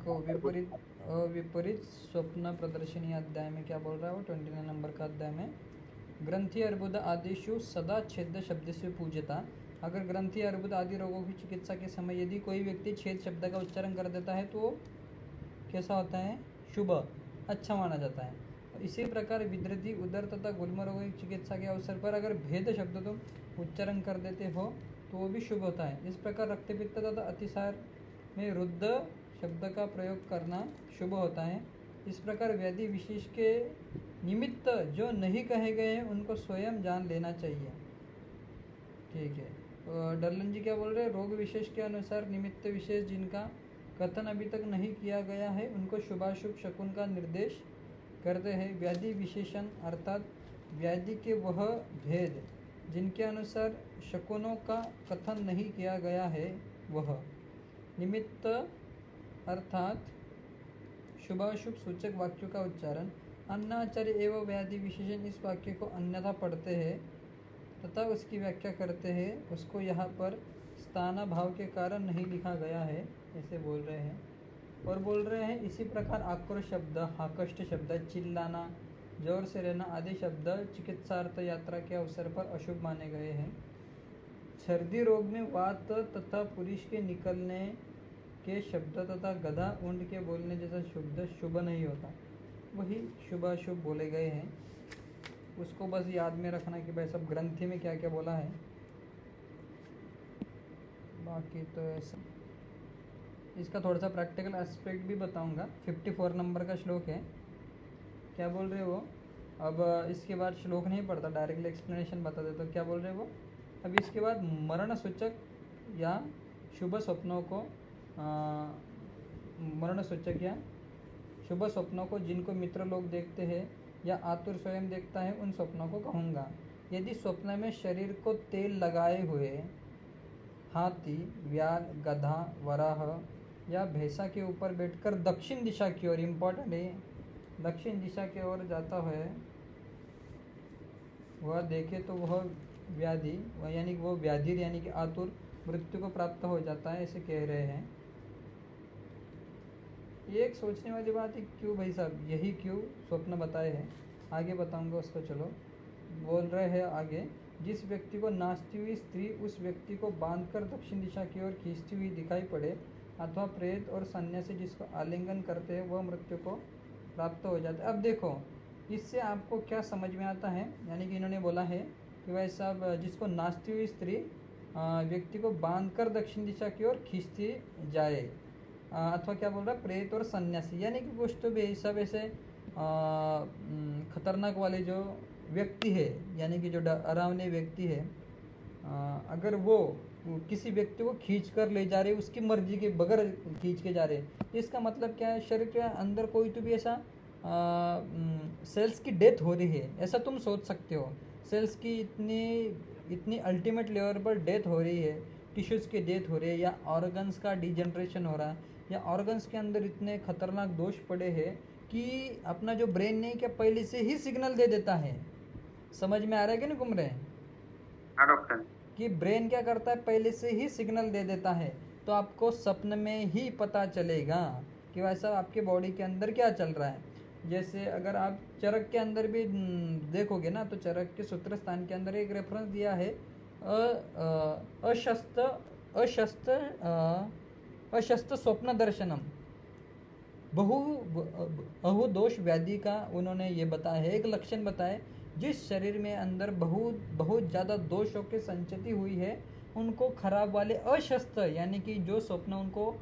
देखो विपरीत विपरीत स्वप्न प्रदर्शनी अध्याय में क्या बोल रहा है वो 29 नंबर का अध्याय में, ग्रंथि अर्बुद आदिशु सदा छेद शब्द से पूज्यता। अगर ग्रंथि अर्बुद आदि रोगों की चिकित्सा के समय यदि कोई व्यक्ति छेद शब्द का उच्चारण कर देता है तो वो कैसा होता है, शुभ, अच्छा माना जाता है। इसी प्रकार विद्रति उदर तथा गुल्म रोगों की चिकित्सा के अवसर पर अगर भेद शब्द तुम उच्चारण कर देते हो तो वो भी शुभ होता है। इस प्रकार रक्तपित्त तथा अतिसार में रुद्ध शब्द का प्रयोग करना शुभ होता है। इस प्रकार व्याधि विशेष के निमित्त जो नहीं कहे गए हैं उनको स्वयं जान लेना चाहिए। ठीक है, डरलन जी क्या बोल रहे हैं, रोग विशेष के अनुसार निमित्त विशेष जिनका कथन अभी तक नहीं किया गया है उनको शुभाशुभ शकुन का निर्देश करते हैं। व्याधि विशेषण अर्थात व्याधि के वह भेद जिनके अनुसार शकुनों का कथन नहीं किया गया है वह निमित्त अर्थात शुभाशुभ सूचक वाक्यों का उच्चारण। अन्नाचार्य एवं व्याधि विशेषण इस वाक्य को अन्यथा पढ़ते हैं तथा उसकी व्याख्या करते हैं, उसको यहाँ पर स्थाना भाव के कारण नहीं लिखा गया है ऐसे बोल रहे हैं। और बोल रहे हैं इसी प्रकार आक्रोश शब्द, हाकष्ट शब्द, चिल्लाना, जोर से रहना आदि शब्द चिकित्सार्थ यात्रा के अवसर पर अशुभ माने गए हैं। सर्दी रोग में वात तथा पुरुष के निकलने के शब्द तथा गधा ऊंट के बोलने जैसा शब्द शुभ नहीं होता, वही शुभाशुभ बोले गए हैं। उसको बस याद में रखना कि भाई सब ग्रंथि में क्या क्या बोला है, बाकी तो ऐसा। इसका थोड़ा सा प्रैक्टिकल एस्पेक्ट भी बताऊंगा। 54 नंबर का श्लोक है, क्या बोल रहे हो। अब इसके बाद श्लोक नहीं पढ़ता, डायरेक्टली एक्सप्लेनेशन बता देता। तो क्या बोल रहे हो, अब इसके बाद मरण सूचक या शुभ स्वप्नों को मरण सूचक या शुभ स्वप्नों को जिनको मित्र लोग देखते हैं या आतुर स्वयं देखता है उन स्वप्नों को कहूँगा। यदि स्वप्न में शरीर को तेल लगाए हुए हाथी, व्याल, गधा, वराह या भैंसा के ऊपर बैठकर दक्षिण दिशा की ओर, इम्पोर्टेंट है, दक्षिण दिशा की ओर जाता है वह देखे तो वह व्याधि, वह यानी कि वो व्याधि यानी कि आतुर मृत्यु को प्राप्त हो जाता है ऐसे कह रहे हैं। ये एक सोचने वाली बात है, क्यों भाई साहब यही क्यों स्वप्न बताए हैं, आगे बताऊंगा उसको। चलो बोल रहे हैं आगे, जिस व्यक्ति को नाचती हुई स्त्री उस व्यक्ति को बांधकर दक्षिण दिशा की ओर खींचती हुई दिखाई पड़े अथवा प्रेत और सन्यासी जिसको आलिंगन करते हैं वह मृत्यु को प्राप्त हो जाता है। अब देखो इससे आपको क्या समझ में आता है, यानी कि इन्होंने बोला है कि भाई साहब जिसको नाचती हुई स्त्री व्यक्ति को बांधकर दक्षिण दिशा की ओर खींचती जाए अथवा क्या बोल रहा है प्रेत और सन्यासी, यानी कि कुछ तो भी सब ऐसे खतरनाक वाले जो व्यक्ति है, यानी कि जो डरावने व्यक्ति है, अगर वो किसी व्यक्ति को खींच कर ले जा रहे, उसकी मर्जी के बगैर खींच के जा रहे, इसका मतलब क्या है, शरीर के अंदर कोई तो भी ऐसा सेल्स की डेथ हो रही है, ऐसा तुम सोच सकते हो। सेल्स की इतनी अल्टीमेट लेवल पर डेथ हो रही है, टिश्यूज़ की डेथ हो रही है, या ऑर्गन्स का डिजनरेशन हो रहा है, या ऑर्गन्स के अंदर इतने खतरनाक दोष पड़े हैं कि अपना जो ब्रेन नहीं क्या पहले से ही सिग्नल दे देता है। समझ में आ रहा है कि नहीं घूम रहे हैं? हाँ डॉक्टर। कि ब्रेन क्या करता है, पहले से ही सिग्नल दे देता है, तो आपको सपने में ही पता चलेगा कि वैसा आपके बॉडी के अंदर क्या चल रहा है। जैसे अगर आप चरक के अंदर भी देखोगे ना, तो चरक के सूत्र स्थान के अंदर एक रेफरेंस दिया है अशस्त स्वप्न दर्शनम, बहुदोष व्याधि का उन्होंने ये बताया है, एक लक्षण बताए जिस शरीर में अंदर बहुत ज़्यादा दोषों की संचिति हुई है उनको खराब वाले अशस्त, यानी कि जो स्वप्न उनको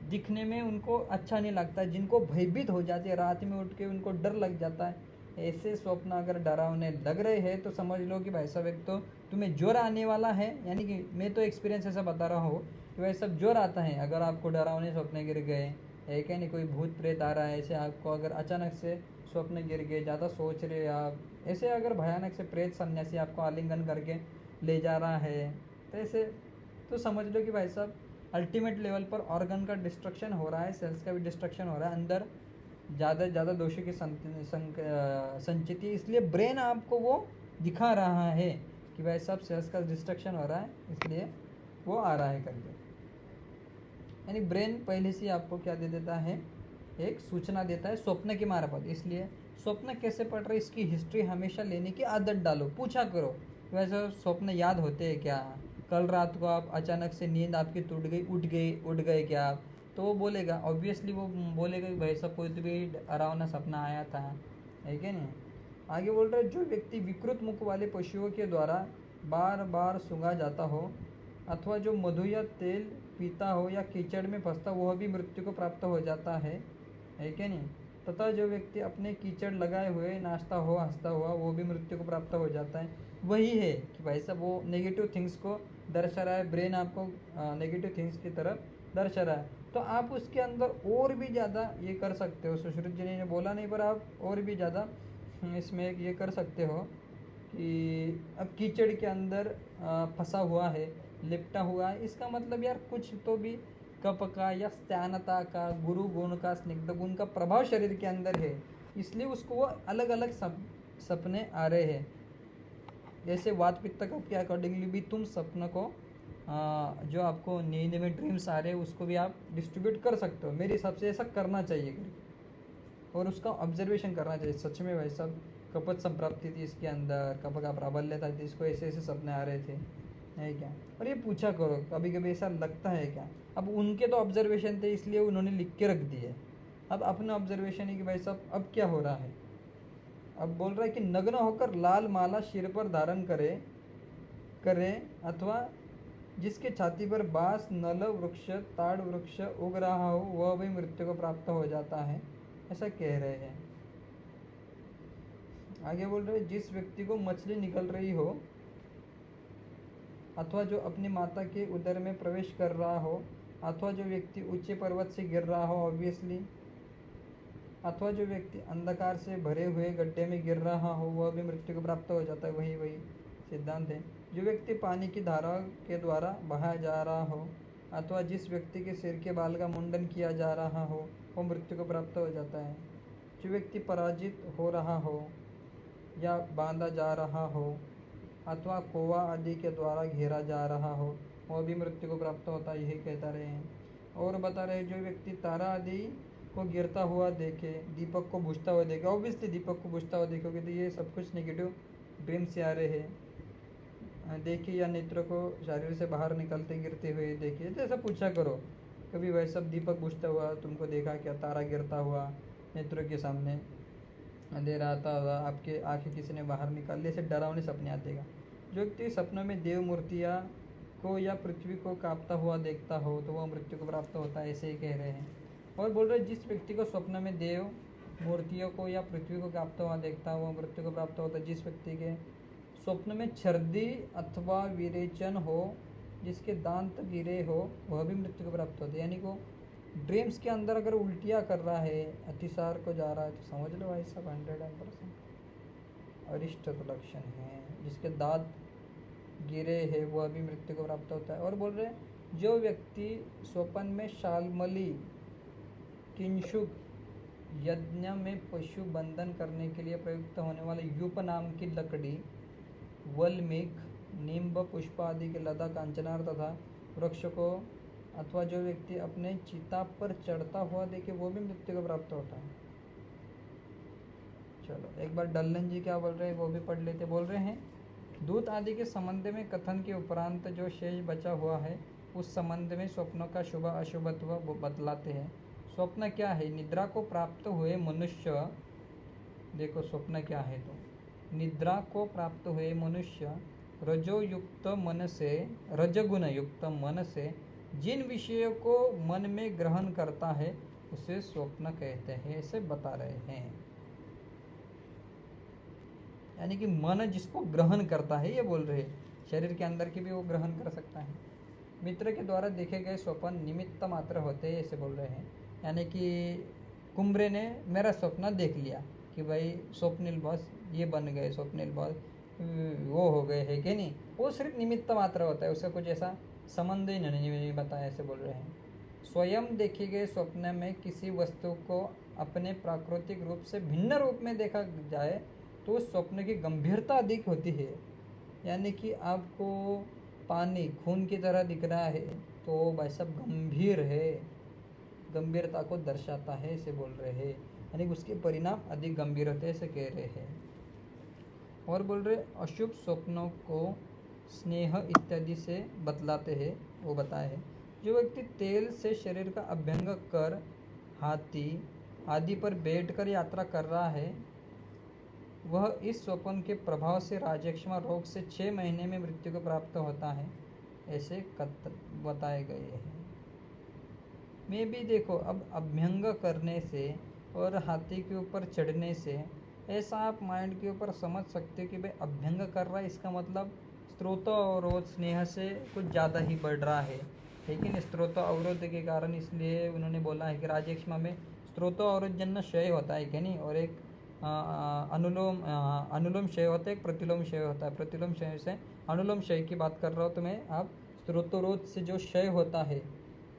दिखने में उनको अच्छा नहीं लगता, जिनको भयभीत हो जाते हैं, रात में उठ के उनको डर लग जाता है, ऐसे स्वप्न अगर डरावने लग रहे हैं तो समझ लो कि भाई साहब एक तो तुम्हें ज्वर आने वाला है, यानी कि मैं तो एक्सपीरियंस ऐसा बता रहा हूँ कि भाई सब ज्वर आता है अगर आपको डरावने स्वप्न गिर गए, है क्या नहीं, कोई भूत प्रेत आ रहा है ऐसे आपको अगर अचानक से स्वप्न गिर गए, ज़्यादा सोच रहे आप ऐसे, अगर भयानक से प्रेत सन्यासी आपको आलिंगन करके ले जा रहा है तो ऐसे तो समझ लो कि भाई साहब अल्टीमेट लेवल पर ऑर्गन का डिस्ट्रक्शन हो रहा है, सेल्स का भी डिस्ट्रक्शन हो रहा है, अंदर ज़्यादा दोषों की संचिति, इसलिए ब्रेन आपको वो दिखा रहा है कि भाई साहब सेल्स का डिस्ट्रक्शन हो रहा है, इसलिए वो आ रहा है करके। यानी ब्रेन पहले से ही आपको क्या दे देता है, एक सूचना देता है स्वप्न के मार्फत। इसलिए स्वप्न कैसे पढ़ रहे इसकी हिस्ट्री हमेशा लेने की आदत डालो, पूछा करो वैसे स्वप्न याद होते हैं क्या, कल रात को आप अचानक से नींद आपकी टूट गई, उठ गए क्या आप, तो वो बोलेगा, ऑब्वियसली वो बोलेगा कि भाई सब कोई तो भी डरावना सपना आया था, है क्या नहीं। आगे बोल रहे जो व्यक्ति विकृत मुख वाले पशुओं के द्वारा बार बार सूंघा जाता हो, अथवा जो मधु या तेल पीता हो या कीचड़ में फंसता, वह भी मृत्यु को प्राप्त हो जाता है क्या नहीं। तथा जो व्यक्ति अपने कीचड़ लगाए हुए नाचता हो हंसता हुआ, वो भी मृत्यु को प्राप्त हो जाता है। वही है कि भाई साहब वो नेगेटिव थिंग्स को दर्शा रहा है, ब्रेन आपको नेगेटिव थिंग्स की तरफ दर्शा रहा है, तो आप उसके अंदर और भी ज़्यादा ये कर सकते हो। सुश्रुत जी ने बोला नहीं, पर आप और भी ज़्यादा इसमें ये कर सकते हो कि अब कीचड़ के अंदर फंसा हुआ है, लिपटा हुआ है, इसका मतलब यार कुछ तो भी कप का या स्त्यानता का, गुरु गुण का, स्निग्ध गुण का प्रभाव शरीर के अंदर है, इसलिए उसको वो अलग अलग सपने आ रहे हैं। जैसे वात पित्त कप के अकॉर्डिंगली भी तुम सपनों को जो आपको नींद में ड्रीम्स आ रहे हैं उसको भी आप डिस्ट्रीब्यूट कर सकते हो। मेरे हिसाब से ऐसा करना चाहिए और उसका ऑब्जर्वेशन करना चाहिए। सच में भाई साहब कपत संप्राप्ति थी इसके अंदर, कप का प्राबल्य था, इसको ऐसे ऐसे सपने आ रहे थे, है क्या। और ये पूछा करो कभी कभी ऐसा लगता है क्या। अब उनके तो ऑब्जर्वेशन थे इसलिए उन्होंने लिख के रख दिए, अब अपना ऑब्जर्वेशन है कि भाई साहब अब क्या हो रहा है। अब बोल रहा है कि नग्न होकर लाल माला सिर पर धारण करे अथवा जिसके छाती पर बांस, नल वृक्ष, ताड़ वृक्ष उग रहा हो, वह भी मृत्यु को प्राप्त हो जाता है, ऐसा कह रहे हैं। आगे बोल रहे हैं जिस व्यक्ति को मछली निकल रही हो, अथवा जो अपनी माता के उदर में प्रवेश कर रहा हो, अथवा जो व्यक्ति ऊंचे पर्वत से गिर रहा हो ऑब्वियसली, अथवा जो व्यक्ति अंधकार से भरे हुए गड्ढे में गिर रहा हो, वह भी मृत्यु को प्राप्त हो जाता है। वही सिद्धांत है। जो व्यक्ति पानी की धारा के द्वारा बहाया जा रहा हो, अथवा जिस व्यक्ति के सिर के बाल का मुंडन किया जा रहा हो, वो मृत्यु को प्राप्त हो जाता है। जो व्यक्ति पराजित हो रहा हो या बांधा जा रहा हो, अथवा कोवा आदि के द्वारा घेरा जा रहा हो, वह भी मृत्यु को प्राप्त होता है, यही कहता रहे हैं। और बता रहे जो व्यक्ति तारा आदि को गिरता हुआ देखे, दीपक को बुझता हुआ देखे, ऑब्वियसली दीपक को बुझता हुआ देखोगे तो ये सब कुछ नेगेटिव ड्रीम से आ रहे हैं। देखिए या नेत्र को शरीर से बाहर निकलते गिरते हुए देखिए, तो ऐसा पूछा करो कभी भाई सब दीपक बुझता हुआ तुमको देखा क्या, तारा गिरता हुआ नेत्रों के सामने अंधेरा आता हुआ आपके आंखें किसी ने बाहर निकाल ली, ऐसे डरावने सपने आतेगा। जो व्यक्ति सपनों में देव मूर्तियाँ को या पृथ्वी को कांपता हुआ देखता हो, तो वह मृत्यु को प्राप्त होता है, ऐसे ही कह रहे हैं। और बोल रहे जिस व्यक्ति को स्वप्न में देव मूर्तियों को या पृथ्वी को कांपता हुआ देखता है, वह मृत्यु को प्राप्त होता है। जिस व्यक्ति के स्वप्न में छर्दी अथवा विरेचन हो, जिसके दांत गिरे हो, वह भी मृत्यु को प्राप्त होता है। यानी को ड्रीम्स के अंदर अगर उल्टियाँ कर रहा है, अतिसार को जा रहा है, तो समझ लो भाई सब 100% अरिष्ट लक्षण है। जिसके दांत गिरे है वह भी मृत्यु को प्राप्त होता है। और बोल रहे जो व्यक्ति स्वप्न में शालमली, किंशुक यज्ञ में पशु बंधन करने के लिए प्रयुक्त होने वाले यूप नाम की लकड़ी, वल्मीक, नींब पुष्प आदि के लता, कांचनार तथा वृक्ष को, अथवा जो व्यक्ति अपने चिता पर चढ़ता हुआ देखे, वो भी मृत्यु को प्राप्त होता है। चलो एक बार डल्लन जी क्या बोल रहे हैं वो भी पढ़ लेते। बोल रहे हैं दूत आदि के संबंध में कथन के उपरांत जो शेष बचा हुआ है, उस संबंध में स्वप्नों का शुभ अशुभत्व बतलाते हैं। स्वप्न क्या है? निद्रा को प्राप्त हुए मनुष्य, देखो स्वप्न क्या है तो निद्रा को प्राप्त हुए मनुष्य रजोयुक्त मन से, रजगुण युक्त मन से जिन विषयों को मन में ग्रहण करता है उसे स्वप्न कहते हैं, ऐसे बता रहे हैं। यानी कि मन जिसको ग्रहण करता है, ये बोल रहे हैं शरीर के अंदर की भी वो ग्रहण कर सकता है। मित्र के द्वारा देखे गए स्वप्न निमित्त मात्र होते हैं, ऐसे बोल रहे हैं। यानी कि कुंभरे ने मेरा स्वप्न देख लिया कि भाई स्वप्निल बॉस ये बन गए, स्वप्निल बॉस वो हो गए है कि नहीं, वो सिर्फ निमित्त मात्र होता है, उसका कुछ ऐसा संबंध ही नहीं बताया, ऐसे बोल रहे हैं। स्वयं देखे गए स्वप्न में किसी वस्तु को अपने प्राकृतिक रूप से भिन्न रूप में देखा जाए तो उस स्वप्न की गंभीरता अधिक होती है। यानी कि आपको पानी खून की तरह दिख रहा है तो भाई साहब गंभीर है, गंभीरता को दर्शाता है इसे बोल रहे हैं, यानी उसके परिणाम अधिक गंभीर होते हैं ऐसे कह रहे हैं। और बोल रहे अशुभ स्वप्नों को स्नेह इत्यादि से बतलाते हैं, वो बताए हैं। जो व्यक्ति तेल से शरीर का अभ्यंग कर हाथी आदि पर बैठकर यात्रा कर रहा है, वह इस स्वप्न के प्रभाव से राजयक्ष्मा रोग से 6 महीने में मृत्यु को प्राप्त होता है, ऐसे बताए गए हैं। मैं भी देखो, अब अभ्यंग करने से और हाथी के ऊपर चढ़ने से ऐसा आप माइंड के ऊपर समझ सकते हो कि भाई अभ्यंग कर रहा है, इसका मतलब स्त्रोत अवरोध स्नेह से कुछ ज़्यादा ही बढ़ रहा है। लेकिन स्त्रोत अवरोध के कारण इसलिए उन्होंने बोला है कि राजयक्ष्मा में स्त्रोत अवरोध जन्य क्षय होता है क्या नहीं, और एक अनुलोम क्षय होता है, एक प्रतिलोम क्षय होता है। प्रतिलोम क्षय से अनुलोम क्षय की बात कर रहा हूँ तो मैं, आप स्त्रोतरोध से जो क्षय होता है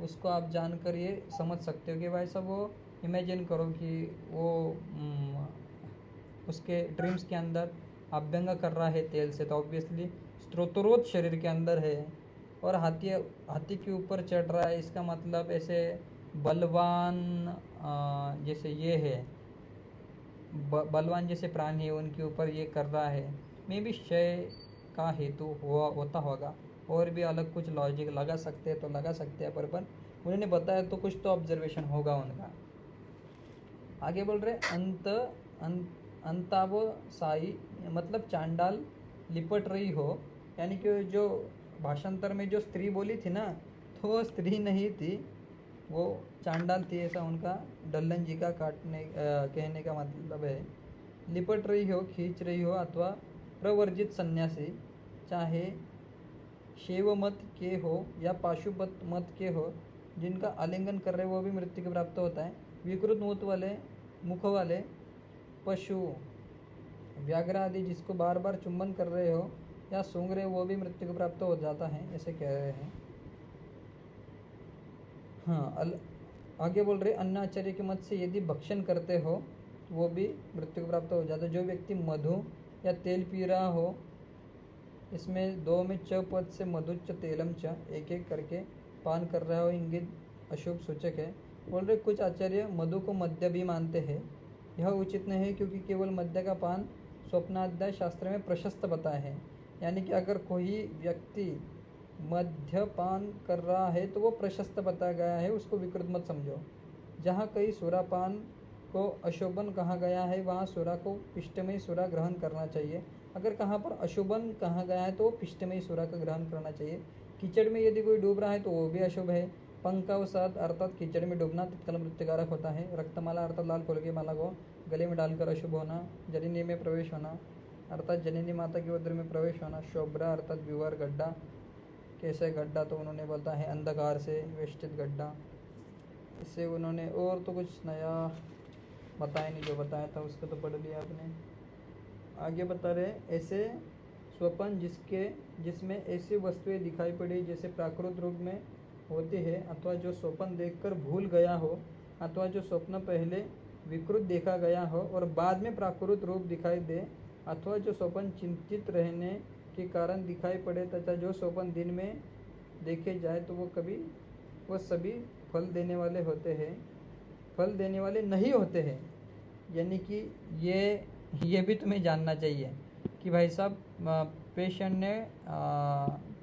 उसको आप जानकर ये समझ सकते हो कि भाई साहब वो इमेजिन करो कि वो उसके ड्रीम्स के अंदर अभ्यंग कर रहा है तेल से, तो ऑब्वियसली स्त्रोतरोध शरीर के अंदर है और हाथी के ऊपर चढ़ रहा है, इसका मतलब ऐसे बलवान जैसे ये है, बलवान जैसे प्राणी है उनके ऊपर ये कर रहा है, में भी क्षय का हेतु होता होगा। और भी अलग कुछ लॉजिक लगा सकते हैं तो लगा सकते हैं, पर उन्होंने बताया तो कुछ तो ऑब्जर्वेशन होगा उनका। आगे बोल रहे अंतावसाई मतलब चांडाल लिपट रही हो, यानी कि जो भाषांतर में जो स्त्री बोली थी ना, तो वो स्त्री नहीं थी, वो चांडाल थी, ऐसा उनका डल्लन जी का कहने का मतलब है। लिपट रही हो, खींच रही हो, अथवा प्रवर्जित सन्यासी, चाहे शैव मत के हो या पाशुपत मत के हो, जिनका आलिंगन कर रहे वो भी मृत्यु को प्राप्त होता है। विकृत मुख वाले पशु, व्याघ्र आदि जिसको बार बार चुंबन कर रहे हो या सूंघ रहे वो भी मृत्यु को प्राप्त हो जाता है, ऐसे कह रहे हैं। हाँ, आगे बोल रहे अन्न आचार्य के मत से यदि भक्षण करते हो वो भी मृत्यु को प्राप्त हो जाता है। जो व्यक्ति मधु या तेल पी रहा हो, इसमें 2 में च पद से मधुच्च तेलम च एक एक करके पान कर रहा हो, इंगित अशुभ सूचक है। बोल रहे कुछ आचार्य मधु को मद्य भी मानते हैं, यह उचित नहीं है क्योंकि केवल मद्य का पान स्वप्नाध्याय शास्त्र में प्रशस्त बताया है। यानी कि अगर कोई व्यक्ति मद्यपान कर रहा है तो वो प्रशस्त बताया गया है, उसको विकृत मत समझो। जहाँ कहीं सुरापान को अशोभन कहा गया है वहाँ सुरा को पिष्टमयी सुरा ग्रहण करना चाहिए। अगर कहाँ पर अशुभन कहा गया है तो पिष्टमयी सुरा का ग्रहण करना चाहिए। कीचड़ में यदि कोई डूब रहा है तो वो भी अशुभ है। पंकावसाद अर्थात कीचड़ में डूबना तत्काल मृत्युकारक होता है। रक्तमाला अर्थात लाल फूल की माला को गले में डालकर अशुभ होना। जननी में प्रवेश होना अर्थात जननी माता के उदर में प्रवेश होना। शोभ्रा अर्थात विवर गड्ढा, कैसे गड्ढा तो उन्होंने बोलता है अंधकार से वेष्टित गड्ढा। इससे उन्होंने और तो कुछ नया बताया नहीं, जो बताया था उसको तो पढ़ लिया आपने। आगे बता रहे ऐसे स्वप्न जिसमें ऐसी वस्तुएं दिखाई पड़ी जैसे प्राकृत रूप में होती है, अथवा जो स्वप्न देखकर भूल गया हो, अथवा जो स्वप्न पहले विकृत देखा गया हो और बाद में प्राकृत रूप दिखाई दे, अथवा जो स्वप्न चिंतित रहने के कारण दिखाई पड़े, तथा जो स्वप्न दिन में देखे जाए तो वो सभी फल देने वाले होते हैं, फल देने वाले नहीं होते हैं। यानी कि ये भी तुम्हें जानना चाहिए कि भाई साहब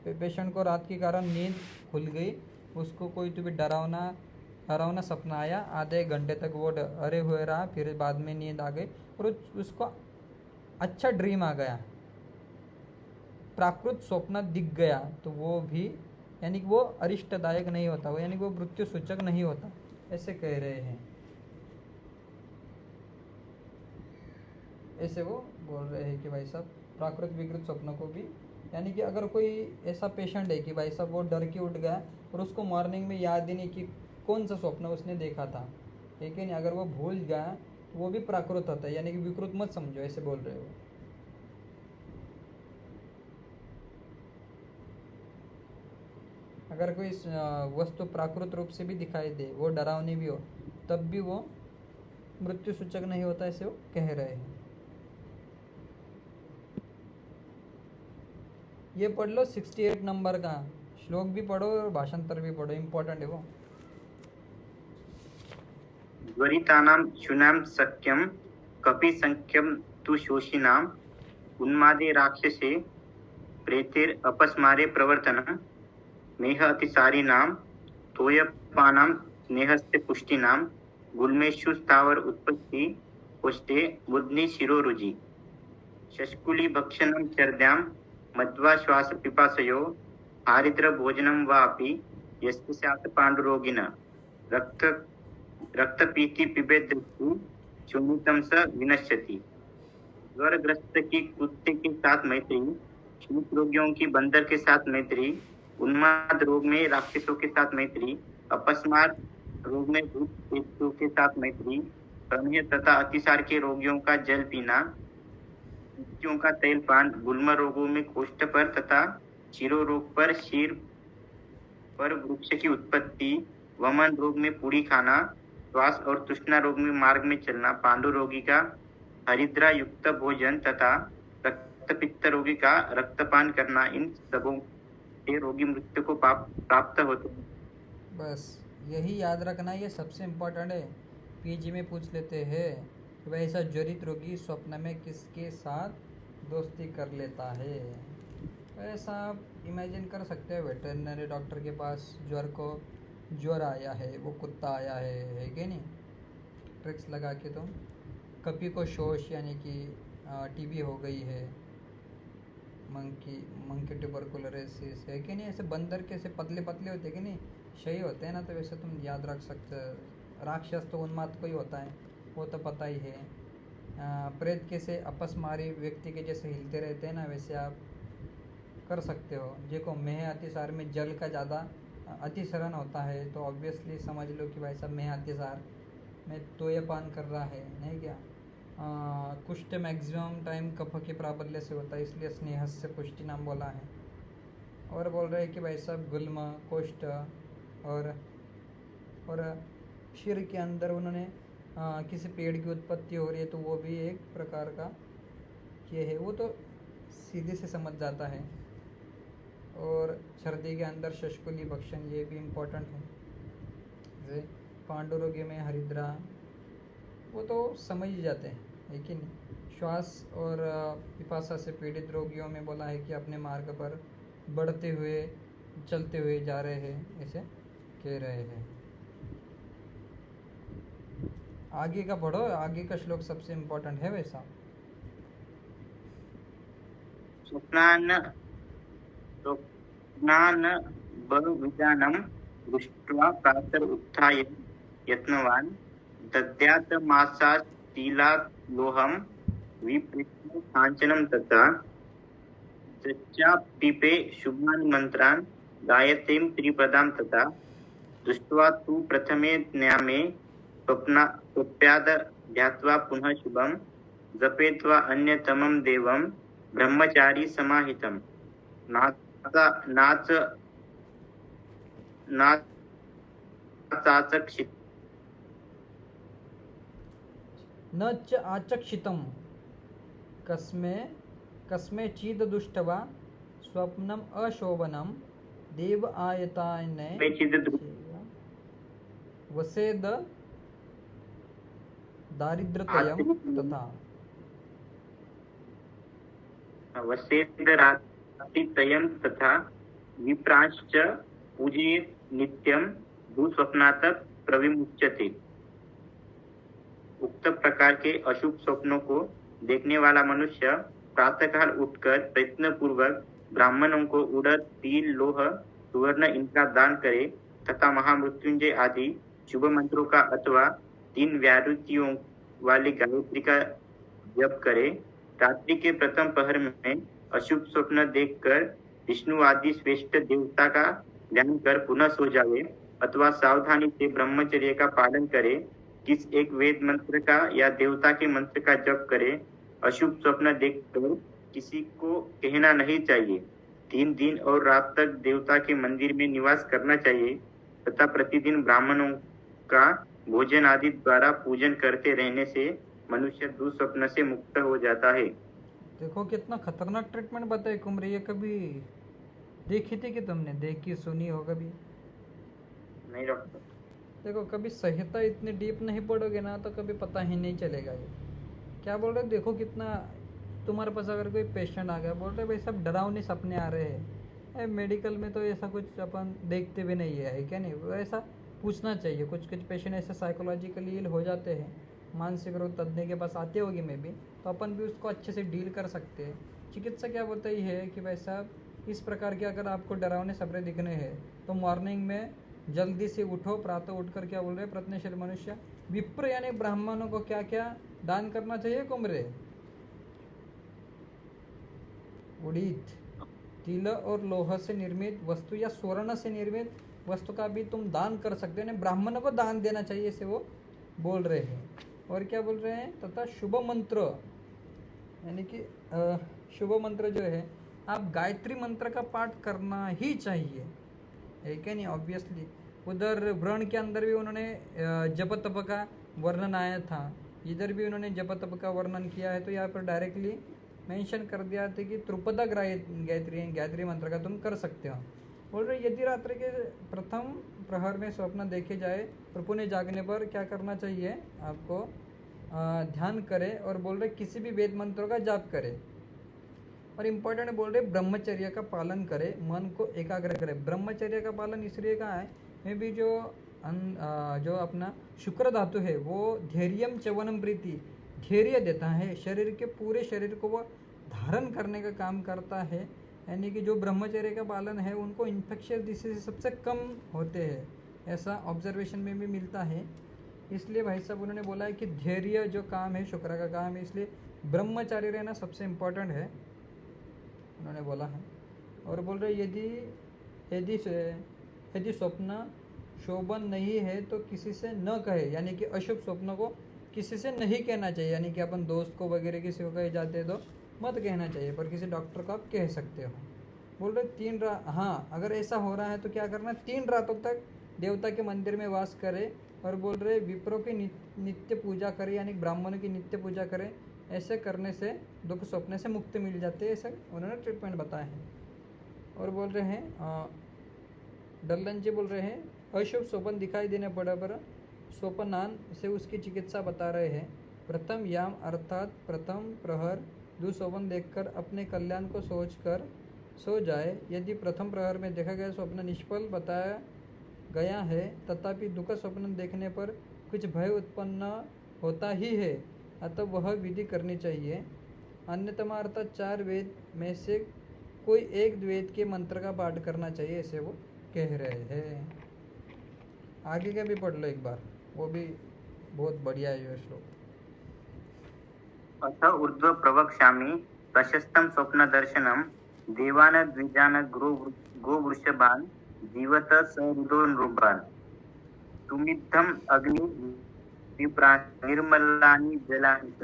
पेशेंट को रात के कारण नींद खुल गई, उसको कोई तुम्हें डरावना सपना आया, आधे घंटे तक वो डरे हुए रहा, फिर बाद में नींद आ गई और उसको अच्छा ड्रीम आ गया, प्राकृत स्वप्न दिख गया, तो वो भी यानी कि वो अरिष्टदायक नहीं होता, वो यानी कि वो मृत्यु सूचक नहीं होता, ऐसे कह रहे हैं। ऐसे वो बोल रहे हैं कि भाई साहब प्राकृत विकृत स्वप्नों को भी, यानी कि अगर कोई ऐसा पेशेंट है कि भाई साहब वो डर के उठ गया और उसको मॉर्निंग में याद ही नहीं कि कौन सा स्वप्न उसने देखा था, ठीक है नहीं, अगर वो भूल गया तो वो भी प्राकृत होता है, यानी कि विकृत मत समझो, ऐसे बोल रहे हो। अगर कोई वस्तु प्राकृत रूप से भी दिखाई दे, वो डरावनी भी हो, तब भी वो मृत्यु सूचक नहीं होता, ऐसे वो कह रहे हैं। ये पढ़ लो 68 नंबर का श्लोक भी पढ़ो और भाषांतर भी पढ़ो, इम्पोर्टेंट है वो। ज्वरितानां शूनां सख्यं कपि संख्यं तु शोषिणाम् उन्मादे राक्षसे प्रेतेर अपस्मारे प्रवर्तनं मेह अतिसारिणां तोयपानां स्नेहस्य पुष्टिनां गुल्मेषु स्थावर उत्पत्ति कोष्ठे मुद्नि शिरोरुजि शष्कुली भक्षणं चर्द्यां मध्वा श्वास पिपासयो हारिद्र भोजनं वापि यस्य स्यात् पाण्डुरोगिण रक्त रक्तपीति पिबेत दृष्टि शोणितं स विनश्यति। ज्वरग्रस्त की कुत्ते के साथ मैत्री, शीत रोगियों की बंदर के साथ मैत्री, उन्माद रोग में राक्षसों के साथ मैत्री, अपस्मार रोग में भूत प्रेतों के साथ मैत्री, प्रमेह तथा अतिसार के रोगियों का जल पीना, मृत्युओं का तेल पान, गुल्म रोगों में कोष्ठ पर तथा शिरो रोग पर शीर पर वृक्ष की उत्पत्ति, वमन रोग में पूड़ी खाना, श्वास और तृष्णा रोग में मार्ग में चलना, पांडु रोगी का हरिद्रा युक्त भोजन तथा रक्तपित्त रोगी का रक्तपान करना, इन सबों से रोगी मृत्यु को प्राप्त होते हैं। बस यही याद रखना, ये सबसे इम्पोर्टेंट है। पीजी में पूछ लेते हैं कि भाई ऐसा ज्वरित रोगी स्वप्न में किसके साथ दोस्ती कर लेता है। ऐसा आप इमेजिन कर सकते हो, वेटरनरी डॉक्टर के पास ज्वर आया है, वो कुत्ता आया है कि नहीं, ट्रिक्स लगा के तुम कपी को शोष यानी कि टीबी हो गई है, मंकी ट्यूबरकुलोसिस है कि नहीं, ऐसे बंदर कैसे पतले पतले होते कि नहीं, सही होते हैं ना, तो वैसे तुम याद रख सकते हो। राक्षस तो उन्माद को ही होता है, वो तो पता ही है। प्रेत कैसे अपस्मारी व्यक्ति के जैसे हिलते रहते हैं ना, वैसे आप कर सकते हो। देखो मेह अतिसार में जल का ज़्यादा अतिसरण होता है, तो ऑब्वियसली समझ लो कि भाई साहब मेह अतिसार में तोयपान कर रहा है, नहीं क्या। कुष्ठ मैक्सिमम टाइम कफ के प्राबल्य से होता है, इसलिए स्नेह से पुष्टि नाम बोला है। और बोल रहे हैं कि भाई साहब गुल्म, कुष्ठ और शिर के अंदर उन्होंने किसी पेड़ की उत्पत्ति हो रही है, तो वो भी एक प्रकार का ये है, वो तो सीधे से समझ जाता है। और सर्दी के अंदर शष्कुली भक्षण, ये भी इम्पोर्टेंट है। जैसे पांडुरोगी में हरिद्रा, वो तो समझ ही जाते हैं, लेकिन श्वास और पिपासा से पीड़ित रोगियों में बोला है कि अपने मार्ग पर बढ़ते हुए चलते हुए जा रहे हैं, ऐसे कह रहे हैं। आगे का पढ़ो, आगे का श्लोक सबसे इम्पोर्टेंट है वैसा। स्वप्नान् बहुविधानं दृष्ट्वा प्रातः उत्थाय यत्नवान् दद्यात् मासात् लोहं विपृच्छ काञ्चनं तथा चच्चापीपे शुभान् मन्त्रान् गायतीं त्रिपदां तथा दृष्ट्वा तु प्रथमे ज्ञामे स्वप्नात् ध्यात्वा पुनः शुभं जपेत्वा अन्यतमं देवं ब्रह्मचारी समाहितं न च आचक्षितं कस्मे चीद दुष्टवा स्वप्नम अशोभनम देव आयताने वसेद दारिद्र्यतयं तथा वसेदरातितयं तथा विप्रांश्च पूजये नित्यं दुःस्वप्नात् प्रविमुच्यते। उक्त प्रकार के अशुभ स्वप्नों को देखने वाला मनुष्य प्रातःकाल उठकर प्रयत्न पूर्वक ब्राह्मणों को उड़द, तिल, लोह, सुवर्ण इनका दान करे तथा महामृत्युंजय आदि शुभ मंत्रों का अथवा 3 व्याहृतियों वाली गायत्री का जप करे। रात्रि के प्रथम पहर में अशुभ स्वप्न देखकर विष्णु आदि श्रेष्ठ देवता का ध्यान कर पुनः सो जावे अथवा सावधानी से ब्रह्मचर्य का पालन करे, किस एक वेद मंत्र का या देवता के मंत्र का जप करे। अशुभ स्वप्न देखकर किसी को कहना नहीं चाहिए। 3 दिन और रात तक देवता के मंदिर में निवास करना चाहिए तथा प्रतिदिन ब्राह्मणों का भोजन आदि द्वारा पूजन करते रहने से मनुष्य दुःस्वप्न से मुक्त हो जाता है। देखो कितना खतरनाक ट्रीटमेंट बताए कुमरी, ये कभी देखी थी कि तुमने देखी सुनी हो कभी? नहीं डॉक्टर। देखो कभी संहिता इतनी डीप नहीं पढ़ोगे ना तो कभी पता ही नहीं चलेगा ये क्या बोल रहे हो। देखो कितना तुम्हारे पास अगर कोई पेशेंट आ गया बोल रहे भाई सब डरावने सपने आ रहे हैं, मेडिकल में तो ऐसा कुछ अपन देखते भी नहीं है क्या नहीं, वो ऐसा पूछना चाहिए। कुछ कुछ पेशेंट ऐसे साइकोलॉजिकली इल हो जाते हैं, मानसिक रोग तज्ञ के पास आते होगी में भी, तो अपन भी उसको अच्छे से डील कर सकते हैं। चिकित्सा क्या बोलता ही है कि भाई साहब इस प्रकार के अगर आपको डरावने सपने दिखने हैं तो मॉर्निंग में जल्दी से उठो, प्रातः उठकर क्या बोल रहे हैं प्रत्नशील मनुष्य विप्र यानी ब्राह्मणों को क्या क्या दान करना चाहिए कुमरे? उड़ीद, तिल और लोह से निर्मित वस्तु या स्वर्ण से निर्मित वस्तु का भी तुम दान कर सकते हो, ब्राह्मणों को दान देना चाहिए से वो बोल रहे हैं। और क्या बोल रहे हैं तथा शुभ मंत्र यानी कि शुभ मंत्र जो है आप गायत्री मंत्र का पाठ करना ही चाहिए, है क्या नहीं। ऑब्वियसली उधर व्रण के अंदर भी उन्होंने जप तप का वर्णन आया था, इधर भी उन्होंने जप तप का वर्णन किया है, तो यहाँ पर डायरेक्टली मेंशन कर दिया था कि त्रिपदा गायत्री मंत्र का तुम कर सकते हो। बोल रहे यदि रात्रि के प्रथम प्रहर में स्वप्न देखे जाए और पुनः जागने पर क्या करना चाहिए आपको, ध्यान करें और बोल रहे किसी भी वेद मंत्रों का जाप करें। और इम्पोर्टेंट बोल रहे ब्रह्मचर्य का पालन करें, मन को एकाग्र करें। ब्रह्मचर्य का पालन इसलिए कहा है में भी जो अपना शुक्र धातु है वो धैर्यम चवनम प्रीति धैर्य देता है, शरीर के पूरे शरीर को वो धारण करने का काम करता है। यानी कि जो ब्रह्मचर्य का पालन है उनको इन्फेक्शियस डिसीज सबसे कम होते हैं, ऐसा ऑब्जर्वेशन में भी मिलता है। इसलिए भाई साहब उन्होंने बोला है कि धैर्य जो काम है शुक्र का काम है, इसलिए ब्रह्मचारी रहना सबसे इम्पोर्टेंट है उन्होंने बोला है। और बोल रहे यदि स्वप्न शोभन नहीं है तो किसी से न कहे, यानी कि अशुभ स्वप्न को किसी से नहीं कहना चाहिए। यानी कि अपन दोस्त को वगैरह किसी को कहे जाते हैं तो मत कहना चाहिए, पर किसी डॉक्टर को आप कह सकते हो। बोल रहे हाँ अगर ऐसा हो रहा है तो क्या करना, 3 रातों तक देवता के मंदिर में वास करे और बोल रहे विप्रों की नित्य पूजा करें, यानी ब्राह्मणों की नित्य पूजा करें। ऐसे करने से दुख स्वप्न से मुक्ति मिल जाती है, ऐसा उन्होंने ट्रीटमेंट बताया है। और बोल रहे हैं डल्लन जी बोल रहे हैं अशुभ स्वप्न दिखाई देने पर स्वप्नान से उसकी चिकित्सा बता रहे हैं। प्रथम याम अर्थात प्रथम प्रहर दुस्वप्न देखकर अपने कल्याण को सोचकर सो जाए। यदि प्रथम प्रहर में देखा गया स्वप्न निष्फल बताया गया है तथापि दुख स्वप्न देखने पर कुछ भय उत्पन्न होता ही है, अतः वह विधि करनी चाहिए। अन्यतमा अर्थात 4 वेद में से कोई एक वेद के मंत्र का पाठ करना चाहिए, ऐसे वो कह रहे हैं। आगे का भी पढ़ लो एक बार, वो भी बहुत बढ़िया है ये श्लोक। अथ ऊर्ध्व प्रवक्ष्यामि प्रशस्तं स्वप्न दर्शनम देवान द्विजान गोवृषभान जीवत सहृदो नृपान तुमिद्धम अग्नि विप्रा निर्मलानि जलानि च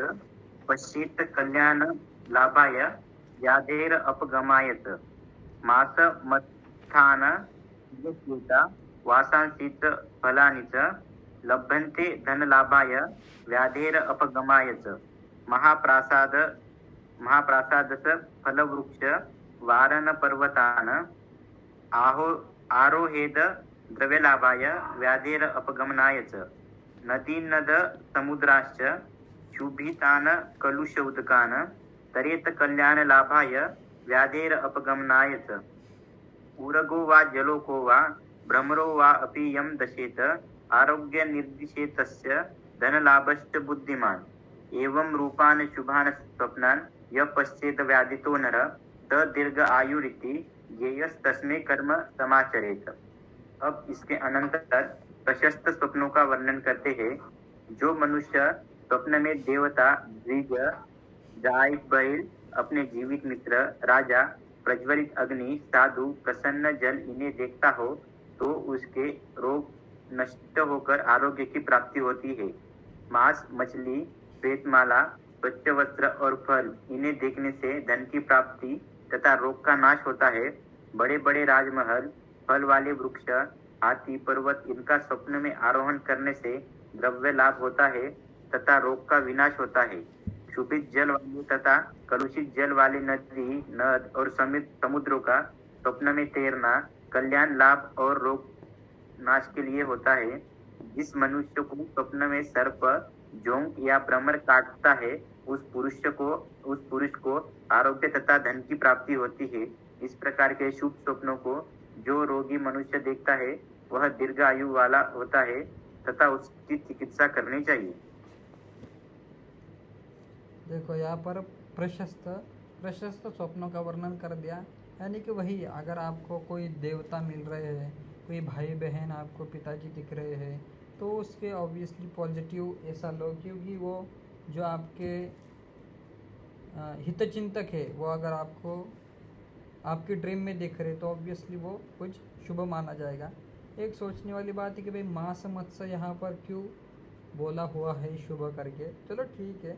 पश्येत कल्याण लाभाय व्याधेर अपगमायत मास मत्थान यस्येता वासांसि च फलानि च लभन्ते धनलाभाय व्याधेर अपगमाय च महाप्रासादस फलवृक्ष वारण पर्वतान आरोहेद द्रव्यलाभाय व्याधेर अपगमनाय च नदीनद समुद्राश्च शुभितान कलुष उदकान तरेत कल्याण लाभाय व्याधेर अपगमनाय च उरगो वा जलोको वा भ्रमरो वा अपि यम दशेत आरोग्य निर्दिशेतस्य धनलाभश्च बुद्धिमान एवं रूपान शुभान स्वप्नान यः पश्येत व्याधितो नर त दीर्घ आयुरिति ज्ञेयस्तस्मै कर्म समाचरेत। अब इसके अनंतर प्रशस्त स्वप्नों का वर्णन करते हैं। जो मनुष्य स्वप्न में देवता, द्विज, गाय, बैल, अपने जीवित मित्र, राजा, प्रज्वलित अग्नि, साधु, प्रसन्न जल इन्हें देखता हो तो उसके रोग नष्ट होकर आरोग्य की प्राप्ति होती है। मांस, मछली, श्वेतमाला, स्वच्छ वस्त्र और फल इन्हें देखने से धन की प्राप्ति तथा रोग का नाश होता है। बड़े बड़े राजमहल, फल वाले वृक्ष, हाथी, पर्वत इनका स्वप्न में आरोहण करने से द्रव्य लाभ होता है तथा रोग का विनाश होता है। शुभित जल वाले तथा कलुषित जल वाले नदी, नद और समुद्रों का स्वप्न में तैरना कल्याण, लाभ और रोग नाश के लिए होता है। जिस मनुष्य को स्वप्न में सर्प, जोंक या भ्रमर काटता है, उस पुरुष को आरोग्य तथा धन की प्राप्ति होती है। इस प्रकार के शुभ स्वप्नों को जो रोगी मनुष्य देखता है वह दीर्घ आयु वाला होता है तथा उसकी चिकित्सा करनी चाहिए। देखो यहाँ पर प्रशस्त प्रशस्त स्वप्नों का वर्णन कर दिया, यानी कि वही अगर आपको कोई देवता मिल रहे हैं, कोई भाई बहन आपको पिताजी दिख रहे हैं, तो उसके ऑब्वियसली पॉजिटिव ऐसा लो, क्योंकि वो जो आपके हितचिंतक है वो अगर आपको आपकी ड्रीम में दिख रहे तो ऑब्वियसली वो कुछ शुभ माना जाएगा। एक सोचने वाली बात है कि भाई मांस मत्स्य यहाँ पर क्यों बोला हुआ है शुभ करके, चलो ठीक है,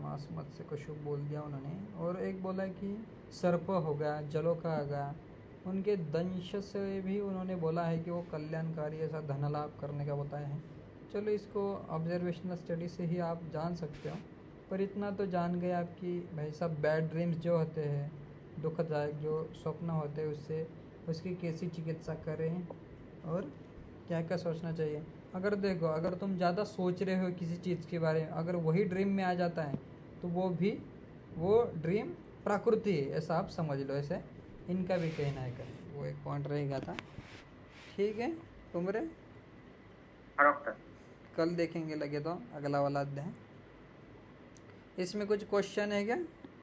मांस मत्स्य को शुभ बोल दिया उन्होंने। और एक बोला कि सर्प हो गया, जलों का आ गया, उनके दंश से भी उन्होंने बोला है कि वो कल्याणकारी ऐसा धन लाभ करने का बताया है। चलो इसको ऑब्जर्वेशनल स्टडी से ही आप जान सकते हो, पर इतना तो जान गए आपकी भाई साहब बैड ड्रीम्स जो होते हैं, दुखदायक जो स्वप्न होते हैं, उससे उसकी कैसी चिकित्सा करें और क्या क्या सोचना चाहिए। अगर देखो, अगर तुम ज़्यादा सोच रहे हो किसी चीज़ के बारे में, अगर वही ड्रीम में आ जाता है तो वो ड्रीम प्रकृति है, ऐसा आप समझ लो। ऐसे इनका भी कहना है, कर वो एक पॉइंट रहेगा था। ठीक है तुमरे, डॉक्टर कल देखेंगे लगे तो अगला वाला अध्याय। इसमें कुछ क्वेश्चन है क्या?